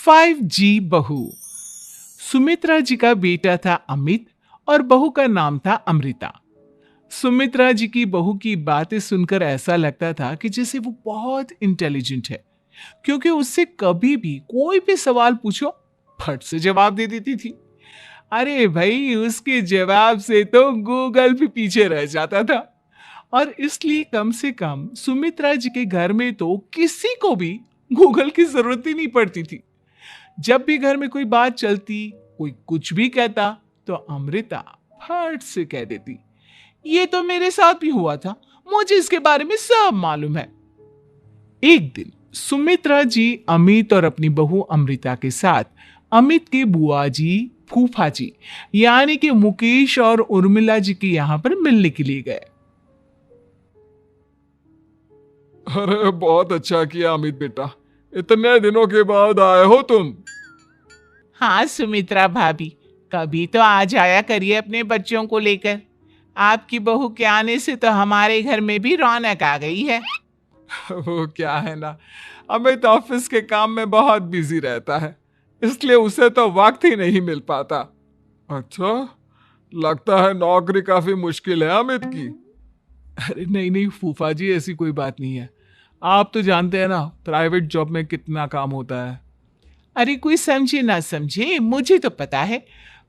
5G बहू। सुमित्रा जी का बेटा था अमित और बहू का नाम था अमृता। सुमित्रा जी की बहू की बातें सुनकर ऐसा लगता था कि जैसे वो बहुत इंटेलिजेंट है, क्योंकि उससे कभी भी कोई भी सवाल पूछो फट से जवाब दे देती थी। अरे भाई, उसके जवाब से तो गूगल भी पीछे रह जाता था। और इसलिए कम से कम सुमित्रा जी के घर में तो किसी को भी गूगल की जरूरत ही नहीं पड़ती थी। जब भी घर में कोई बात चलती, कोई कुछ भी कहता, तो अमृता फट से कह देती, ये तो मेरे साथ भी हुआ था, मुझे इसके बारे में सब मालूम है। एक दिन सुमित्रा जी अमित और अपनी बहू अमृता के साथ अमित के बुआ जी, फूफा जी यानी कि मुकेश और उर्मिला जी के यहां पर मिलने के लिए गए। अरे बहुत अच्छा किया अमित बेटा, इतने दिनों के बाद आए हो तुम। हाँ सुमित्रा भाभी, कभी तो आ जाया करिए अपने बच्चों को लेकर। आपकी बहू के आने से तो हमारे घर में भी रौनक आ गई है। वो क्या है ना, अमित ऑफिस के काम में बहुत बिजी रहता है, इसलिए उसे तो वक्त ही नहीं मिल पाता। अच्छा, लगता है नौकरी काफी मुश्किल है अमित की। अरे नहीं नहीं फूफा जी, ऐसी कोई बात नहीं है। आप तो जानते हैं ना प्राइवेट जॉब में कितना काम होता है। अरे कोई समझे ना समझे, मुझे तो पता है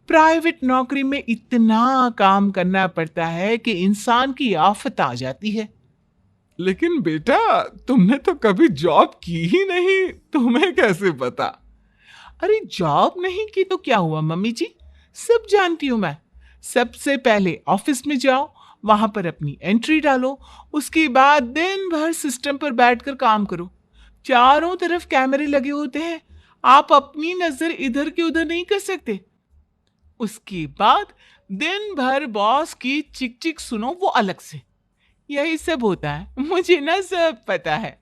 प्राइवेट नौकरी में इतना काम करना पड़ता है कि इंसान की आफत आ जाती है। लेकिन बेटा, तुमने तो कभी जॉब की ही नहीं, तुम्हें कैसे पता? अरे जॉब नहीं की तो क्या हुआ मम्मी जी, सब जानती हूं मैं। सबसे पहले ऑफिस में जाओ, वहां पर अपनी एंट्री डालो, उसके बाद दिन भर सिस्टम पर बैठकर काम करो। चारों तरफ कैमरे लगे होते हैं, आप अपनी नजर इधर की उधर नहीं कर सकते। उसके बाद दिन भर बॉस की चिक चिक सुनो, वो अलग से। यही सब होता है, मुझे ना सब पता है।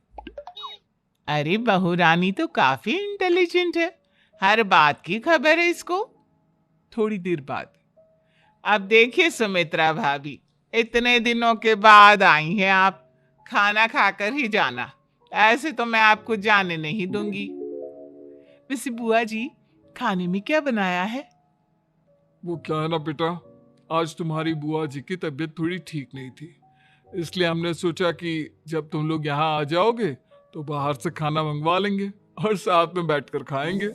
अरे बहू रानी तो काफी इंटेलिजेंट है, हर बात की खबर है इसको। थोड़ी देर बाद, अब देखिए सुमित्रा भाभी, इतने दिनों के बाद आई हैं आप, खाना खाकर ही जाना, ऐसे तो मैं आपको जाने नहीं दूंगी। वैसे बुआ जी, खाने में क्या बनाया है? वो क्या है ना बेटा, आज तुम्हारी बुआ जी की तबीयत थोड़ी ठीक नहीं थी, इसलिए हमने सोचा कि जब तुम लोग यहाँ आ जाओगे तो बाहर से खाना मंगवा लेंगे और साथ में बैठकर खाएंगे।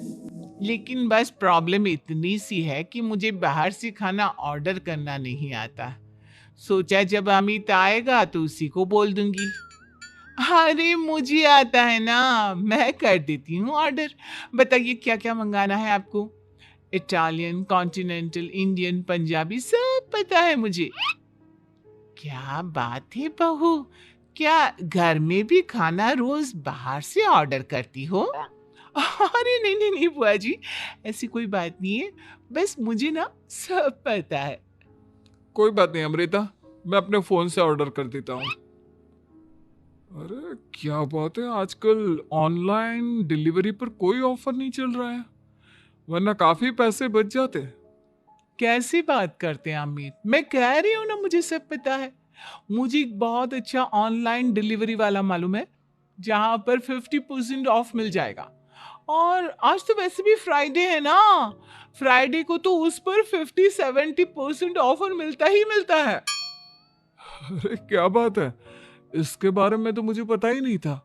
लेकिन बस प्रॉब्लम इतनी सी है कि मुझे बाहर से खाना ऑर्डर करना नहीं आता। सोचा जब अमित आएगा तो उसी को बोल दूंगी। अरे मुझे आता है ना, मैं कर देती हूँ ऑर्डर। बताइए क्या क्या मंगाना है आपको? इटालियन, कॉन्टिनेंटल, इंडियन, पंजाबी, सब पता है मुझे। क्या बात है बहू, क्या घर में भी खाना रोज बाहर से ऑर्डर करती हो? अरे नहीं नहीं नहीं बुआ जी, ऐसी कोई बात नहीं है, बस मुझे ना सब पता है। कोई बात नहीं अमृता, मैं अपने फोन से ऑर्डर कर देता हूँ। अरे क्या बात है, आजकल ऑनलाइन डिलीवरी पर कोई ऑफर नहीं चल रहा है, वरना काफी पैसे बच जाते। कैसी बात करते हैं अमित, मैं कह रही हूं ना मुझे सब पता है। मुझे एक बहुत अच्छा ऑनलाइन डिलीवरी वाला मालूम है, जहां पर 50% ऑफ मिल जाएगा। और आज तो वैसे भी फ्राइडे है ना, फ्राइडे को तो उस पर 50-70% ऑफर मिलता ही मिलता है। अरे क्या बात है, इसके बारे में तो मुझे पता ही नहीं था।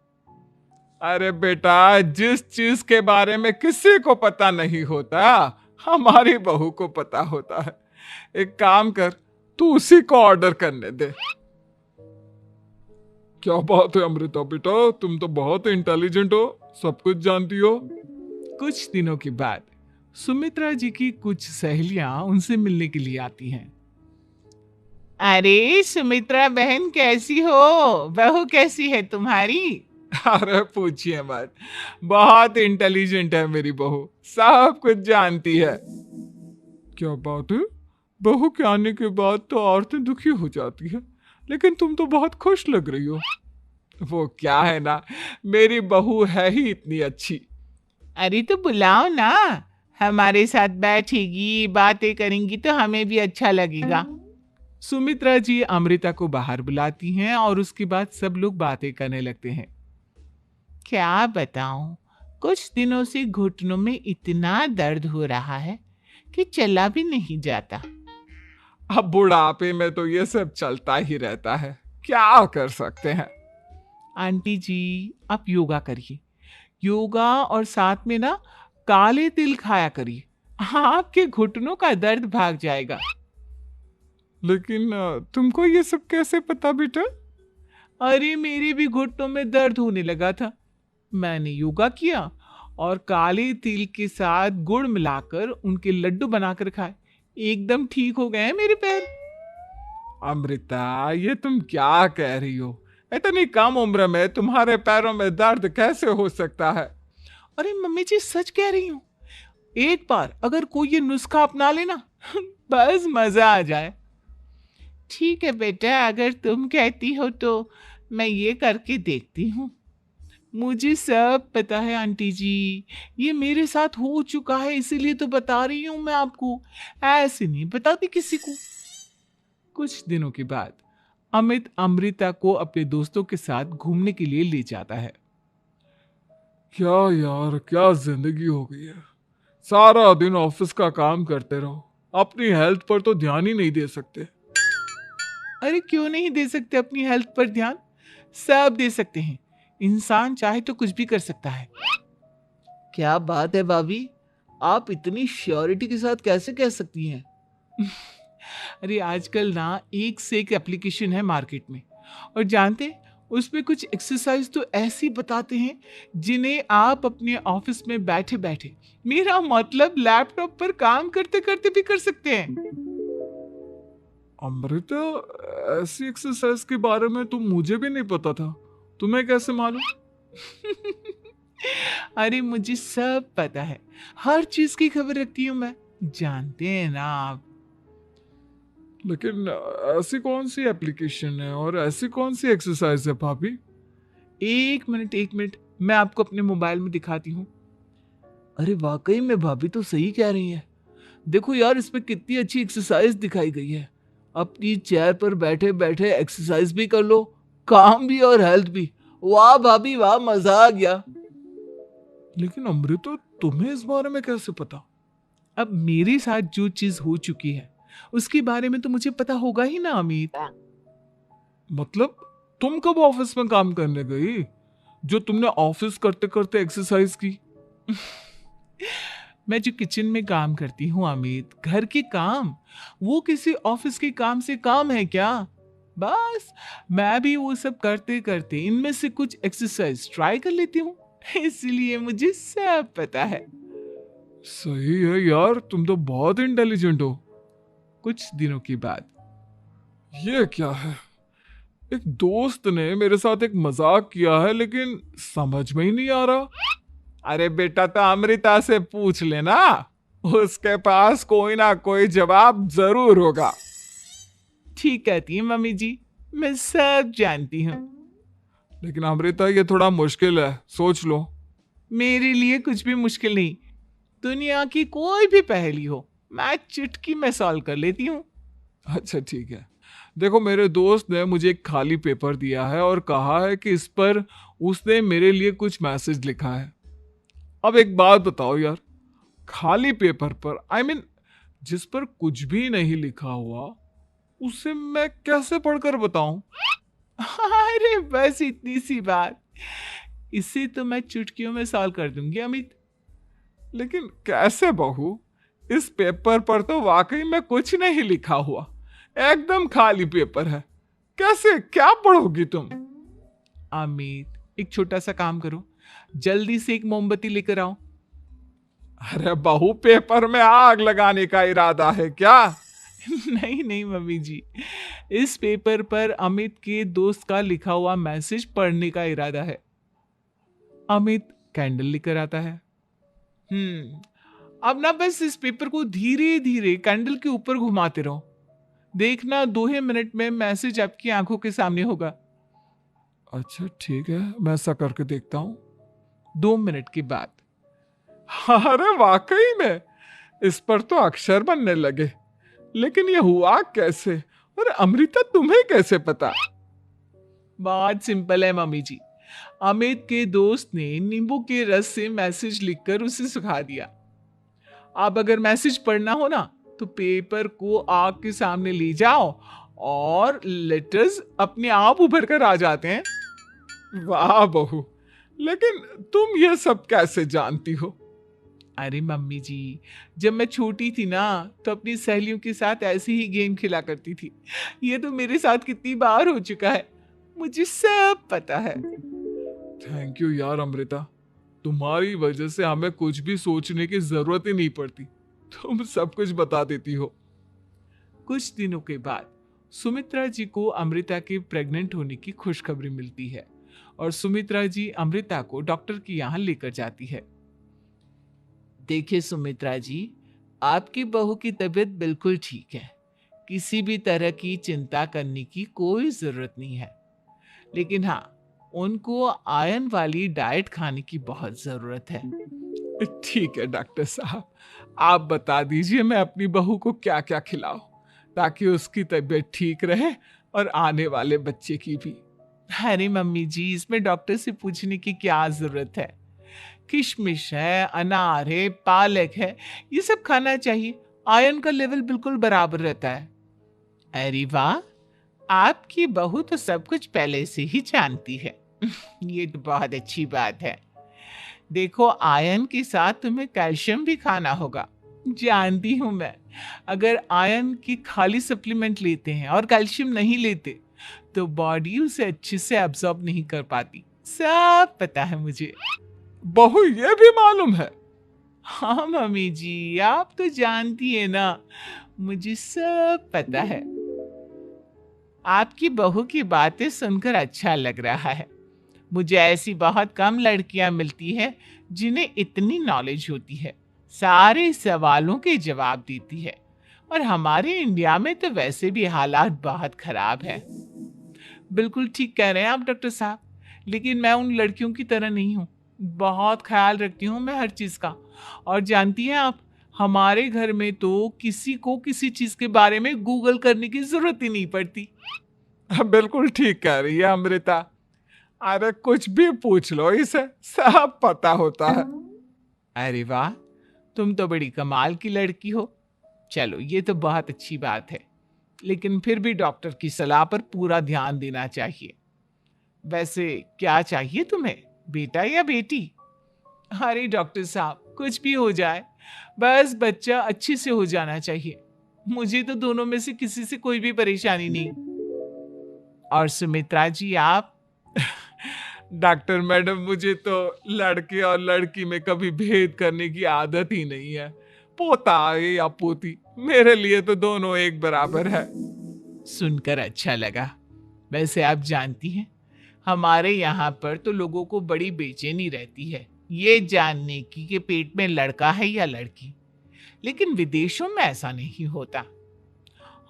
अरे बेटा, जिस चीज के बारे में किसी को पता नहीं होता, हमारी बहू को पता होता है। एक काम कर, तू उसी को ऑर्डर करने दे। क्या बात है अमृता बेटा, तुम तो बहुत इंटेलिजेंट हो, सब कुछ जानती हो। कुछ दिनों के बाद सुमित्रा जी की कुछ सहेलियां उनसे मिलने के लिए आती हैं। अरे सुमित्रा बहन कैसी हो, बहू कैसी है तुम्हारी? अरे पूछिए मत, बहुत इंटेलिजेंट है मेरी बहू, सब कुछ जानती है। क्या बात है, बहू के आने के बाद तो औरतें दुखी हो जाती है, लेकिन तुम तो बहुत खुश लग रही हो। वो क्या है ना, मेरी बहू है ही इतनी अच्छी। अरे तो बुलाओ ना, हमारे साथ बैठेगी, बातें करेंगी तो हमें भी अच्छा लगेगा। सुमित्रा जी अमृता को बाहर बुलाती हैं और उसके बाद सब लोग बातें करने लगते हैं। क्या बताऊं, कुछ दिनों से घुटनों में इतना दर्द हो रहा है कि चला भी नहीं जाता। अब बुढ़ापे में तो ये सब चलता ही रहता है, क्या कर सकते हैं। आंटी जी, आप योगा करिए, योगा और साथ में ना काले तिल खाया करिए, आपके घुटनों का दर्द भाग जाएगा। लेकिन तुमको ये सब कैसे पता बेटा? अरे मेरे भी घुटनों में दर्द होने लगा था, मैंने योगा किया और काले तिल के साथ गुड़ मिलाकर उनके लड्डू बनाकर खाए, एकदम ठीक हो गए हैं मेरे पैर। अमृता, ये तुम क्या कह रही हो? इतनी कम उम्र में तुम्हारे पैरों में दर्द कैसे हो सकता है? अरे मम्मी जी, सच कह रही हूँ, एक बार अगर कोई ये नुस्खा अपना लेना बस मजा आ जाए। ठीक है बेटा, अगर तुम कहती हो तो मैं ये करके देखती हूँ। मुझे सब पता है आंटी जी, ये मेरे साथ हो चुका है, इसीलिए तो बता रही हूँ मैं आपको, ऐसे नहीं बताती किसी को। कुछ दिनों के बाद अमित अमृता को अपने दोस्तों के साथ घूमने के लिए ले जाता है। क्या यार, क्या जिंदगी हो गई है। सारा दिन ऑफिस का काम करते रहो, अपनी हेल्थ पर तो ध्यान ही नहीं दे सकते। अरे क्यों नहीं दे सकते अपनी हेल्थ पर ध्यान? सब दे सकते हैं, इंसान चाहे तो कुछ भी कर सकता है। क्या बात है भाभी, आप इतनी श्योरिटी के साथ कैसे कह सकती हैं? अरे आजकल ना एक से एक एप्लीकेशन है मार्केट में, और जानते हैं उसमें कुछ एक्सरसाइज तो ऐसी बताते हैं जिन्हें आप अपने ऑफिस में बैठे बैठे, मेरा मतलब लैपटॉप पर काम करते करते भी कर सकते हैं। अमृता, ऐसी एक्सरसाइज के बारे में तो मुझे भी नहीं पता था, तुम्हें कैसे मालूम? अरे मुझे सब पता है, हर चीज की खबर रखती हूँ मैं, जानते हैं ना आप। लेकिन ऐसी कौन सी एप्लीकेशन है और ऐसी कौन सी एक्सरसाइज है भाभी? एक मिनट, मैं आपको अपने मोबाइल में दिखाती हूँ। अरे वाकई में भाभी तो सही कह रही है, देखो यार इसमें कितनी अच्छी एक्सरसाइज दिखाई गई है। अपनी चेयर पर बैठे बैठे एक्सरसाइज भी कर लो, काम भी और हेल्थ भी। वाह भाभी वाह, मजा आ गया। लेकिन अमृता, तुम्हें इस बारे में कैसे पता? अब मेरे साथ जो चीज हो चुकी है उसके बारे में तो मुझे पता होगा ही ना अमित। मतलब तुम कब ऑफिस में काम करने गई जो तुमने ऑफिस करते करते एक्सरसाइज की? मैं जो किचन में काम करती हूँ अमित, घर के काम, वो किसी ऑफिस के काम से काम है क्या? बस मैं भी वो सब करते करते इनमें से कुछ एक्सरसाइज ट्राई कर लेती हूँ, इसलिए मुझे सब पता है। सही है यार, तुम तो बहुत इंटेलिजेंट हो। कुछ दिनों के बाद ये क्या है? एक दोस्त ने मेरे साथ एक मजाक किया है, लेकिन समझ में ही नहीं आ रहा। अरे बेटा, तो अमृता से पूछ लेना, उसके पास कोई ना कोई जवाब जरूर होगा। ठीक कहती है मम्मी जी, मैं सब जानती हूँ। लेकिन अमृता, ये थोड़ा मुश्किल है, सोच लो। मेरे लिए कुछ भी मुश्किल नहीं, दुनिया की कोई भी पहेली हो मैं चुटकी में सॉल्व कर लेती हूँ। अच्छा ठीक है, देखो मेरे दोस्त ने मुझे एक खाली पेपर दिया है और कहा है कि इस पर उसने मेरे लिए कुछ मैसेज लिखा है। अब एक बात बताओ यार, खाली पेपर पर, आई मीन जिस पर कुछ भी नहीं लिखा हुआ, उसे मैं कैसे पढ़कर बताऊं? अरे बस इतनी सी बात, इसे तो मैं चुटकियों में सॉल्व कर दूंगी अमित। लेकिन कैसे बहू? इस पेपर पर तो वाकई में कुछ नहीं लिखा हुआ, एकदम खाली पेपर है, कैसे, क्या पढ़ोगी तुम? अमित, एक छोटा सा काम करो, जल्दी से एक मोमबत्ती लेकर आओ। अरे बहू, पेपर में आग लगाने का इरादा है क्या? नहीं मम्मी जी, इस पेपर पर अमित के दोस्त का लिखा हुआ मैसेज पढ़ने का इरादा है। अमित कैंडल लेकर आता है। अब ना बस इस पेपर को धीरे धीरे कैंडल के ऊपर घुमाते रहो, देखना 2 मिनट में मैसेज आपकी आंखों के सामने होगा। अच्छा ठीक है, मैं ऐसा करके देखता हूँ। 2 मिनट के बाद, अरे वाकई में इस पर तो अक्षर बनने लगे, लेकिन ये हुआ कैसे? और अमृता, तुम्हें कैसे पता? बहुत सिंपल है मम्मी जी, अमित के दोस्त ने नींबू के रस से मैसेज लिखकर उसे सुखा दिया। अब अगर मैसेज पढ़ना हो ना तो पेपर को आग के सामने ले जाओ और लेटर्स अपने आप उभर कर आ जाते हैं। वाह बहू, लेकिन तुम ये सब कैसे जानती हो? अरे मम्मी जी, जब मैं छोटी थी ना तो अपनी सहेलियों के साथ ऐसे ही गेम खेला करती थी। ये तो मेरे साथ कितनी बार हो चुका है, मुझे सब पता है। थैंक यू यार अमृता, तुम्हारी वजह से हमें कुछ भी सोचने की जरूरत ही नहीं पड़ती, तुम सब कुछ बता देती हो। कुछ दिनों के बाद सुमित्रा जी को अमृता के प्रेग्नेंट होने की खुशखबरी मिलती है और सुमित्रा जी अमृता को डॉक्टर के यहाँ लेकर जाती है। देखिए सुमित्रा जी, आपकी बहू की तबीयत बिल्कुल ठीक है, किसी भी तरह की चिंता करने की कोई जरूरत नहीं है। लेकिन हाँ, उनको आयरन वाली डाइट खाने की बहुत जरूरत है। ठीक है डॉक्टर साहब, आप बता दीजिए मैं अपनी बहू को क्या क्या खिलाऊं ताकि उसकी तबीयत ठीक रहे और आने वाले बच्चे की भी। अरे मम्मी जी, इसमें डॉक्टर से पूछने की क्या जरूरत है। किशमिश है, अनार है, पालक है, ये सब खाना चाहिए, आयरन का लेवल बिल्कुल बराबर रहता है। अरे वाह, आपकी बहू तो सब कुछ पहले से ही जानती है। ये तो बहुत अच्छी बात है। देखो, आयरन के साथ तुम्हें कैल्शियम भी खाना होगा। जानती हूं मैं, अगर आयरन की खाली सप्लीमेंट लेते हैं और कैल्शियम नहीं लेते तो बॉडी उसे अच्छे से एब्जॉर्ब नहीं कर पाती। सब पता है मुझे। बहू ये भी मालूम है? हाँ मम्मी जी, आप तो जानती है ना, मुझे सब पता है। आपकी बहू की बातें सुनकर अच्छा लग रहा है। मुझे ऐसी बहुत कम लड़कियां मिलती है जिन्हें इतनी नॉलेज होती है, सारे सवालों के जवाब देती है। और हमारे इंडिया में तो वैसे भी हालात बहुत खराब है। बिल्कुल ठीक कह रहे हैं आप डॉक्टर साहब, लेकिन मैं उन लड़कियों की तरह नहीं हूँ। बहुत ख्याल रखती हूँ मैं हर चीज का। और जानती हैं आप, हमारे घर में तो किसी को किसी चीज के बारे में गूगल करने की जरूरत ही नहीं पड़ती। बिल्कुल ठीक कह रही है अमृता, अरे कुछ भी पूछ लो, इसे सब पता होता है। अरे वाह, तुम तो बड़ी कमाल की लड़की हो। चलो, ये तो बहुत अच्छी बात है, लेकिन फिर भी डॉक्टर की सलाह पर पूरा ध्यान देना चाहिए। वैसे क्या चाहिए तुम्हें, बेटा या बेटी? अरे डॉक्टर साहब, कुछ भी हो जाए, बस बच्चा अच्छे से हो जाना चाहिए। मुझे तो दोनों में से किसी से कोई भी परेशानी नहीं। और सुमित्रा जी, आप? डॉक्टर मैडम, मुझे तो लड़के और लड़की में कभी भेद करने की आदत ही नहीं है। पोता आए या पोती, मेरे लिए तो दोनों एक बराबर है। सुनकर अच्छा लगा। वैसे आप जानती हैं, हमारे यहाँ पर तो लोगों को बड़ी बेचैनी रहती है ये जानने की कि पेट में लड़का है या लड़की। लेकिन विदेशों में ऐसा नहीं होता।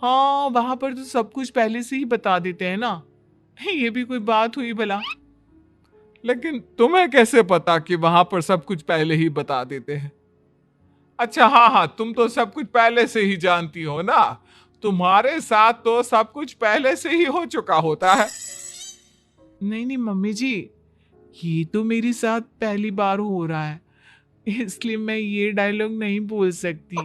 हाँ, वहां पर तो सब कुछ पहले से ही बता देते हैं ना। ये भी कोई बात हुई भला? लेकिन तुम्हें कैसे पता कि वहां पर सब कुछ पहले ही बता देते हैं? अच्छा हाँ हाँ, तुम तो सब कुछ पहले से ही जानती हो ना, तुम्हारे साथ तो सब कुछ पहले से ही हो चुका होता है। नहीं नहीं मम्मी जी, ये तो मेरे साथ पहली बार हो रहा है, इसलिए मैं ये डायलॉग नहीं बोल सकती।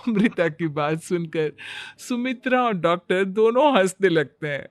अमृता की बात सुनकर सुमित्रा और डॉक्टर दोनों हंसने लगते हैं।